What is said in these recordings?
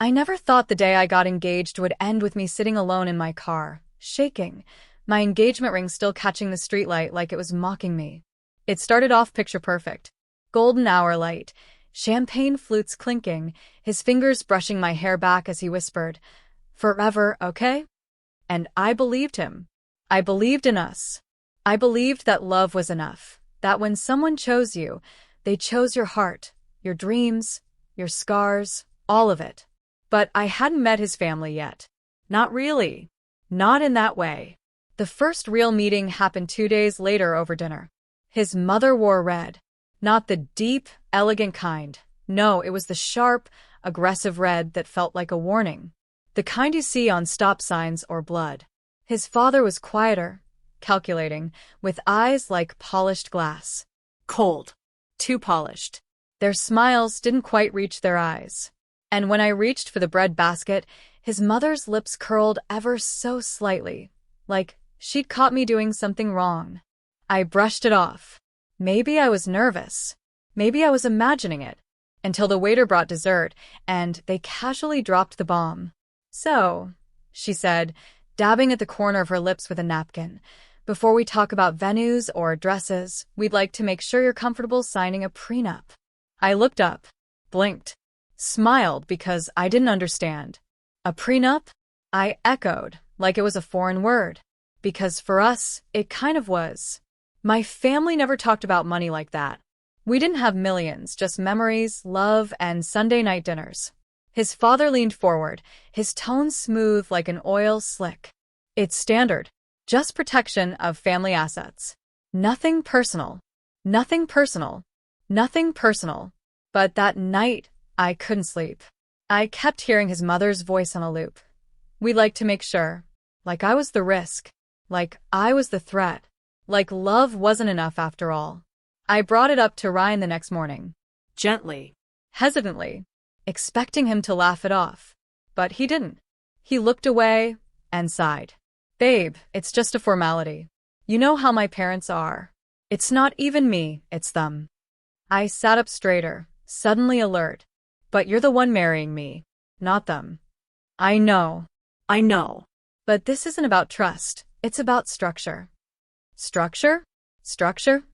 I never thought the day I got engaged would end with me sitting alone in my car, shaking, my engagement ring still catching the streetlight like it was mocking me. It started off picture perfect. Golden hour light, champagne flutes clinking, his fingers brushing my hair back as he whispered, "Forever, okay?" And I believed him. I believed in us. I believed that love was enough, that when someone chose you, they chose your heart, your dreams, your scars, all of it. But I hadn't met his family yet. Not really. Not in that way. The first real meeting happened 2 days later over dinner. His mother wore red. Not the deep, elegant kind. No, it was the sharp, aggressive red that felt like a warning. The kind you see on stop signs or blood. His father was quieter, calculating, with eyes like polished glass. Cold. Too polished. Their smiles didn't quite reach their eyes. And when I reached for the bread basket, his mother's lips curled ever so slightly, like she'd caught me doing something wrong. I brushed it off. Maybe I was nervous. Maybe I was imagining it. Until the waiter brought dessert, and they casually dropped the bomb. "So," she said, dabbing at the corner of her lips with a napkin, "before we talk about venues or dresses, we'd like to make sure you're comfortable signing a prenup." I looked up, blinked, smiled because I didn't understand. A prenup? I echoed, like it was a foreign word. Because for us, it kind of was. My family never talked about money like that. We didn't have millions, just memories, love, and Sunday night dinners. His father leaned forward, his tone smooth like an oil slick. "It's standard. Just protection of family assets. Nothing personal. Nothing personal. Nothing personal." But that night, I couldn't sleep. I kept hearing his mother's voice on a loop. "We'd like to make sure." Like I was the risk. Like I was the threat. Like love wasn't enough after all. I brought it up to Ryan the next morning. Gently. Hesitantly. Expecting him to laugh it off. But he didn't. He looked away and sighed. "Babe, it's just a formality. You know how my parents are. It's not even me, it's them." I sat up straighter, suddenly alert. "But you're the one marrying me, not them." "I know. I know. But this isn't about trust. It's about structure." Structure? Structure?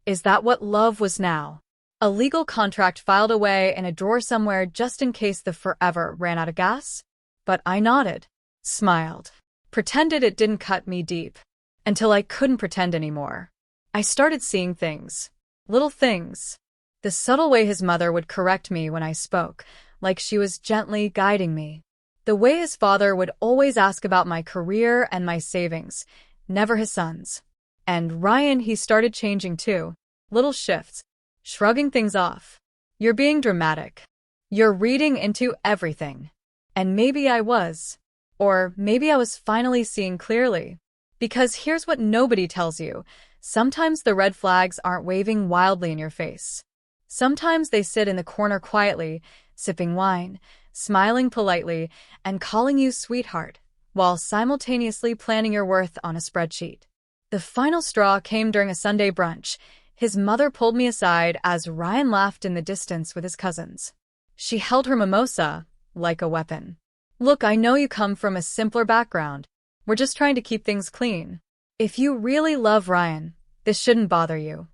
Is that what love was now? A legal contract filed away in a drawer somewhere just in case the forever ran out of gas? But I nodded, smiled, pretended it didn't cut me deep, until I couldn't pretend anymore. I started seeing things. Little things. The subtle way his mother would correct me when I spoke, like she was gently guiding me. The way his father would always ask about my career and my savings, never his son's. And Ryan, he started changing too. Little shifts. Shrugging things off. "You're being dramatic. You're reading into everything." And maybe I was. Or maybe I was finally seeing clearly. Because here's what nobody tells you. Sometimes the red flags aren't waving wildly in your face. Sometimes they sit in the corner quietly, sipping wine, smiling politely, and calling you sweetheart, while simultaneously planning your worth on a spreadsheet. The final straw came during a Sunday brunch. His mother pulled me aside as Ryan laughed in the distance with his cousins. She held her mimosa like a weapon. "Look, I know you come from a simpler background. We're just trying to keep things clean. If you really love Ryan, this shouldn't bother you.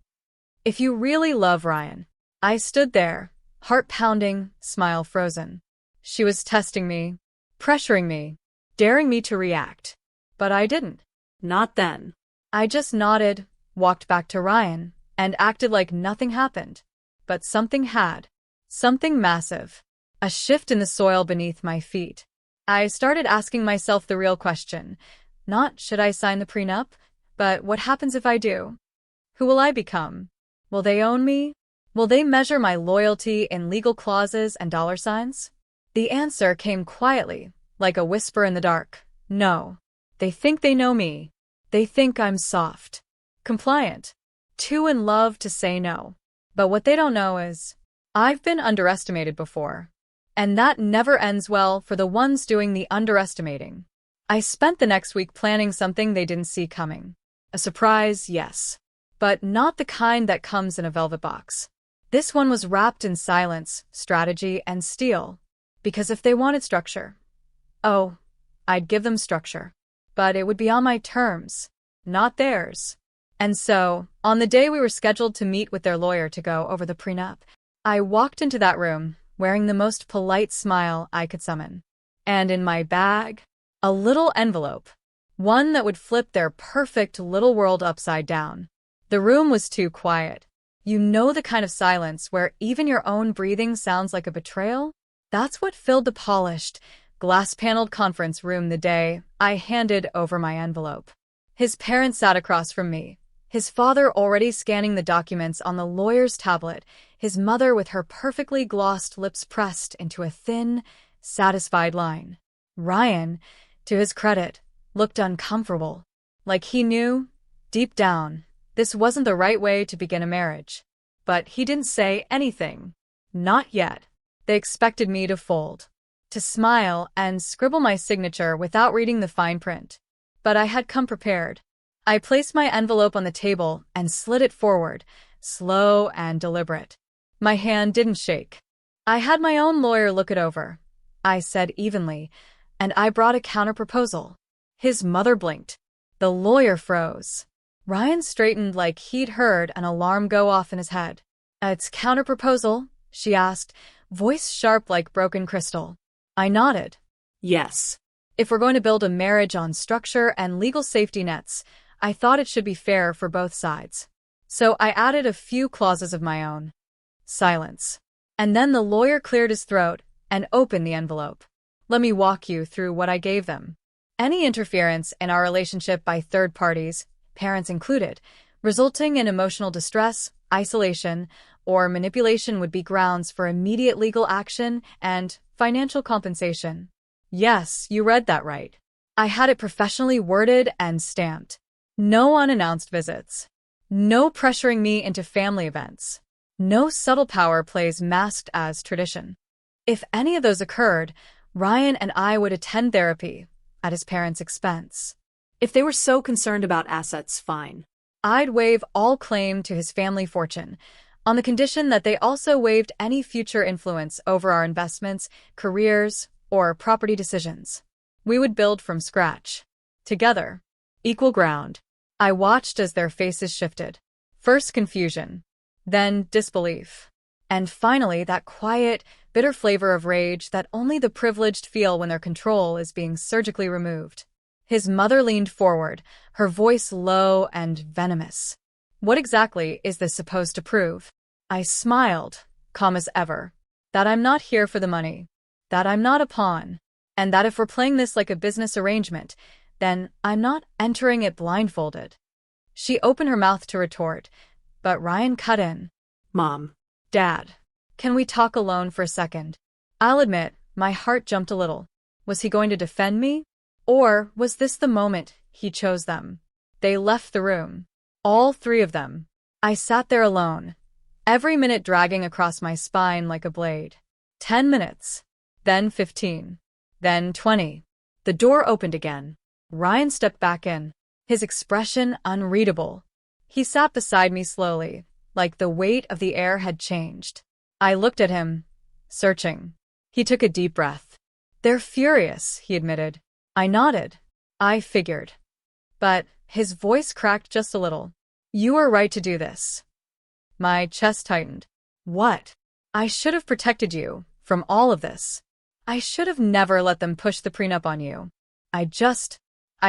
If you really love Ryan." I stood there, heart pounding, smile frozen. She was testing me, pressuring me, daring me to react. But I didn't. Not then. I just nodded, walked back to Ryan, and acted like nothing happened. But something had. Something massive. A shift in the soil beneath my feet. I started asking myself the real question. Not should I sign the prenup, but what happens if I do? Who will I become? Will they own me? Will they measure my loyalty in legal clauses and dollar signs? The answer came quietly, like a whisper in the dark. No. They think they know me. They think I'm soft, compliant, too in love to say no. But what they don't know is, I've been underestimated before. And that never ends well for the ones doing the underestimating. I spent the next week planning something they didn't see coming. A surprise, yes. But not the kind that comes in a velvet box. This one was wrapped in silence, strategy, and steel. Because if they wanted structure, oh, I'd give them structure. But it would be on my terms, not theirs. And so, on the day we were scheduled to meet with their lawyer to go over the prenup, I walked into that room wearing the most polite smile I could summon. And in my bag, a little envelope, one that would flip their perfect little world upside down. The room was too quiet. You know the kind of silence where even your own breathing sounds like a betrayal? That's what filled the polished, glass-paneled conference room the day I handed over my envelope. His parents sat across from me, his father already scanning the documents on the lawyer's tablet, his mother with her perfectly glossed lips pressed into a thin, satisfied line. Ryan, to his credit, looked uncomfortable, like he knew, deep down, this wasn't the right way to begin a marriage. But he didn't say anything. Not yet. They expected me to fold, to smile and scribble my signature without reading the fine print. But I had come prepared. I placed my envelope on the table and slid it forward, slow and deliberate. My hand didn't shake. I had my own lawyer look it over, I said evenly, and I brought a counterproposal. His mother blinked. The lawyer froze. Ryan straightened like he'd heard an alarm go off in his head. It's counterproposal? She asked, voice sharp like broken crystal. I nodded. Yes. If we're going to build a marriage on structure and legal safety nets, I thought it should be fair for both sides. So I added a few clauses of my own. Silence. And then the lawyer cleared his throat and opened the envelope. Let me walk you through what I gave them. Any interference in our relationship by third parties, parents included, resulting in emotional distress, isolation, or manipulation would be grounds for immediate legal action and financial compensation. Yes, you read that right. I had it professionally worded and stamped. No unannounced visits. No pressuring me into family events. No subtle power plays masked as tradition. If any of those occurred, Ryan and I would attend therapy at his parents' expense. If they were so concerned about assets, fine. I'd waive all claim to his family fortune, on the condition that they also waived any future influence over our investments, careers, or property decisions. We would build from scratch. Together. Equal ground. I watched as their faces shifted. First confusion, then disbelief, and finally that quiet, bitter flavor of rage that only the privileged feel when their control is being surgically removed. His mother leaned forward, her voice low and venomous. What exactly is this supposed to prove? I smiled, calm as ever. That I'm not here for the money. That I'm not a pawn. And that if we're playing this like a business arrangement, then I'm not entering it blindfolded. She opened her mouth to retort, but Ryan cut in. Mom. Dad. Can we talk alone for a second? I'll admit, my heart jumped a little. Was he going to defend me? Or was this the moment he chose them? They left the room. All three of them. I sat there alone, every minute dragging across my spine like a blade. 10 minutes. Then 15. Then 20. The door opened again. Ryan stepped back in, his expression unreadable. He sat beside me slowly, like the weight of the air had changed. I looked at him, searching. He took a deep breath. They're furious, he admitted. I nodded. I figured. But his voice cracked just a little. You are right to do this. My chest tightened. What? I should have protected you from all of this. I should have never let them push the prenup on you. I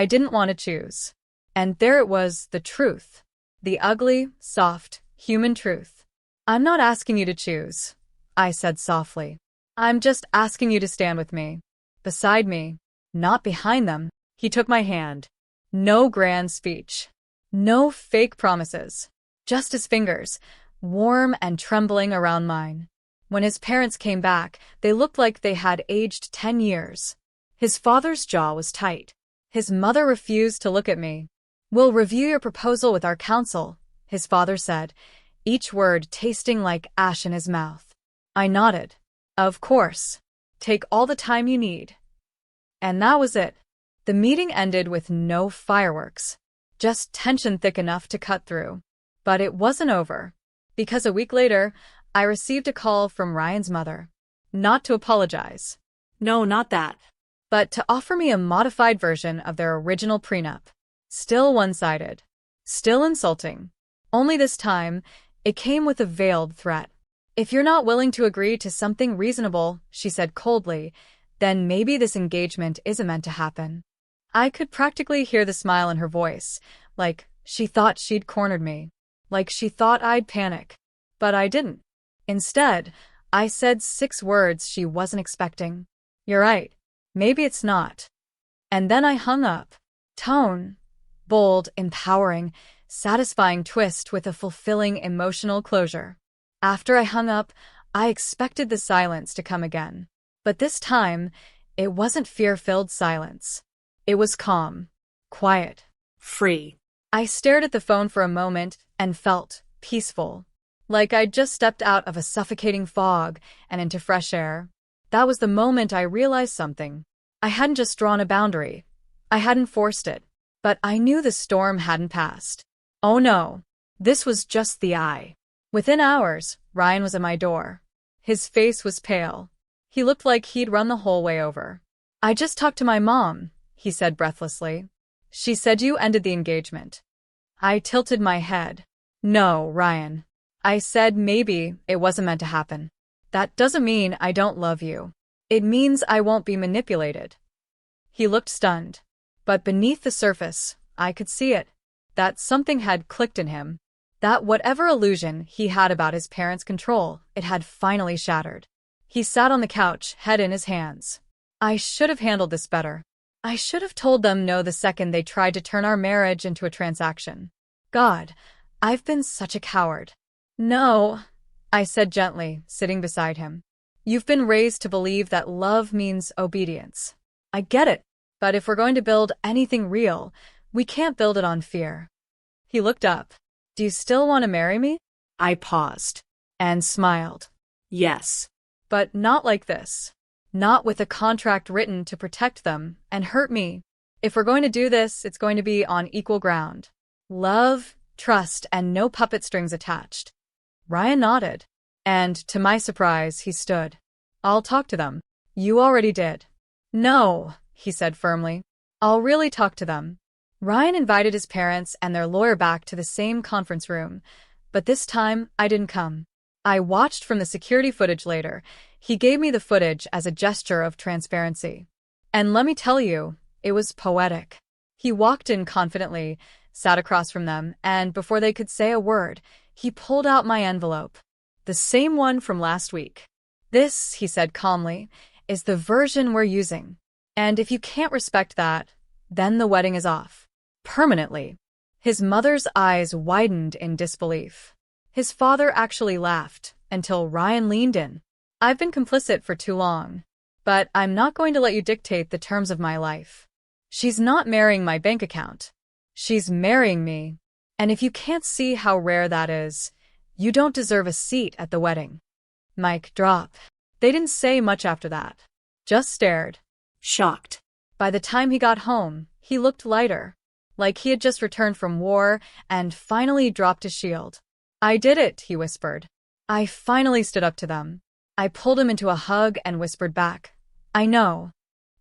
didn't want to choose. And there it was, the truth. The ugly, soft, human truth. I'm not asking you to choose, I said softly. I'm just asking you to stand with me. Beside me, not behind them. He took my hand. No grand speech. No fake promises. Just his fingers, warm and trembling around mine. When his parents came back, they looked like they had aged 10 years. His father's jaw was tight. His mother refused to look at me. We'll review your proposal with our counsel, his father said, each word tasting like ash in his mouth. I nodded. Of course. Take all the time you need. And that was it. The meeting ended with no fireworks, just tension thick enough to cut through. But it wasn't over, because a week later, I received a call from Ryan's mother. Not to apologize, No, not that. but to offer me a modified version of their original prenup. Still one-sided. Still insulting. Only this time, it came with a veiled threat. If you're not willing to agree to something reasonable, she said coldly, then maybe this engagement isn't meant to happen. I could practically hear the smile in her voice, like she thought she'd cornered me, like she thought I'd panic. But I didn't. Instead, I said 6 words she wasn't expecting. You're right. Maybe it's not. And then I hung up. Tone. Bold, empowering, satisfying twist with a fulfilling emotional closure. After I hung up, I expected the silence to come again. But this time, it wasn't fear-filled silence. It was calm. Quiet. Free. I stared at the phone for a moment and felt peaceful. Like I'd just stepped out of a suffocating fog and into fresh air. That was the moment I realized something. I hadn't just drawn a boundary. I hadn't forced it. But I knew the storm hadn't passed. Oh no. This was just the eye. Within hours, Ryan was at my door. His face was pale. He looked like he'd run the whole way over. I just talked to my mom, he said breathlessly. She said you ended the engagement. I tilted my head. No, Ryan. I said maybe it wasn't meant to happen. That doesn't mean I don't love you. It means I won't be manipulated. He looked stunned. But beneath the surface, I could see it. That something had clicked in him. That whatever illusion he had about his parents' control, it had finally shattered. He sat on the couch, head in his hands. I should have handled this better. I should have told them no the second they tried to turn our marriage into a transaction. God, I've been such a coward. No, I said gently, sitting beside him. You've been raised to believe that love means obedience. I get it, but if we're going to build anything real, we can't build it on fear. He looked up. Do you still want to marry me? I paused. And smiled. Yes. But not like this. Not with a contract written to protect them and hurt me. If we're going to do this, it's going to be on equal ground. Love, trust, and no puppet strings attached. Ryan nodded. And, to my surprise, he stood. I'll talk to them. You already did. No, he said firmly. I'll really talk to them. Ryan invited his parents and their lawyer back to the same conference room, but this time I didn't come. I watched from the security footage later. He gave me the footage as a gesture of transparency. And let me tell you, it was poetic. He walked in confidently, sat across from them, and before they could say a word, he pulled out my envelope. The same one from last week. This, he said calmly, is the version we're using. And if you can't respect that, then the wedding is off. Permanently. His mother's eyes widened in disbelief. His father actually laughed, until Ryan leaned in. I've been complicit for too long. But I'm not going to let you dictate the terms of my life. She's not marrying my bank account. She's marrying me. And if you can't see how rare that is, you don't deserve a seat at the wedding. Mic drop. They didn't say much after that. Just stared. Shocked. By the time he got home, he looked lighter. Like he had just returned from war and finally dropped his shield. I did it, he whispered. I finally stood up to them. I pulled him into a hug and whispered back. I know.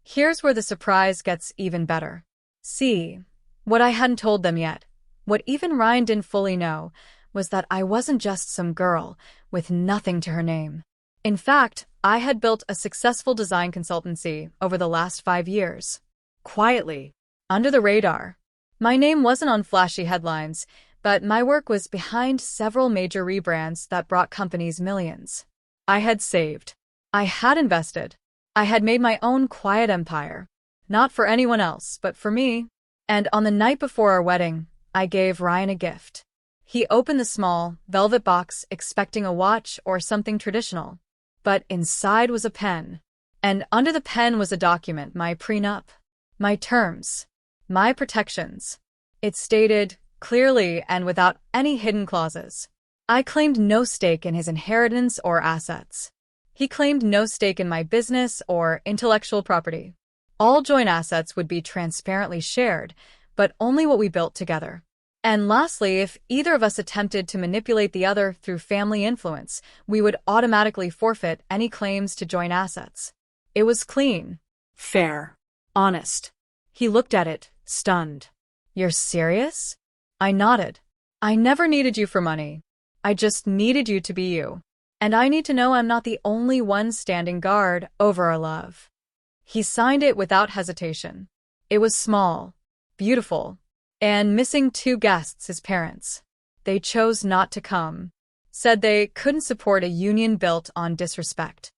Here's where the surprise gets even better. See, what I hadn't told them yet, what even Ryan didn't fully know, was that I wasn't just some girl with nothing to her name. In fact, I had built a successful design consultancy over the last 5 years. Quietly. Under the radar. My name wasn't on flashy headlines, but my work was behind several major rebrands that brought companies millions. I had saved. I had invested. I had made my own quiet empire. Not for anyone else, but for me. And on the night before our wedding, I gave Ryan a gift. He opened the small, velvet box expecting a watch or something traditional. But inside was a pen. And under the pen was a document, my prenup. My terms. My protections. It stated, clearly and without any hidden clauses. I claimed no stake in his inheritance or assets. He claimed no stake in my business or intellectual property. All joint assets would be transparently shared, but only what we built together. And lastly, if either of us attempted to manipulate the other through family influence, we would automatically forfeit any claims to joint assets. It was clean. Fair. Honest. He looked at it, stunned. You're serious? I nodded. I never needed you for money. I just needed you to be you. And I need to know I'm not the only one standing guard over our love. He signed it without hesitation. It was small, beautiful, and missing 2 guests, his parents. They chose not to come. Said they couldn't support a union built on disrespect.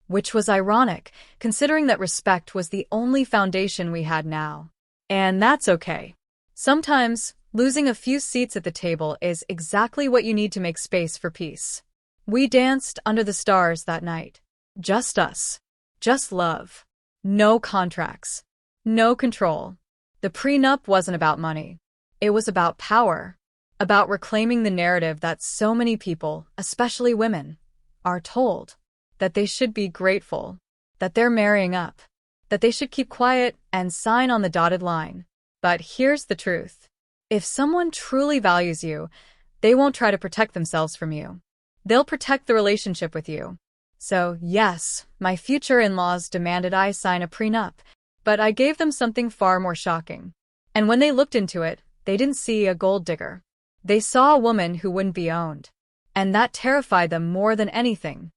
Which was ironic, considering that respect was the only foundation we had now. And that's okay. Sometimes, losing a few seats at the table is exactly what you need to make space for peace. We danced under the stars that night. Just us. Just love. No contracts. No control. The prenup wasn't about money. It was about power. About reclaiming the narrative that so many people, especially women, are told. That they should be grateful. That they're marrying up. That they should keep quiet and sign on the dotted line. But here's the truth. If someone truly values you, they won't try to protect themselves from you. They'll protect the relationship with you. So, yes, my future in-laws demanded I sign a prenup, but I gave them something far more shocking. And when they looked into it, they didn't see a gold digger. They saw a woman who wouldn't be owned. And that terrified them more than anything.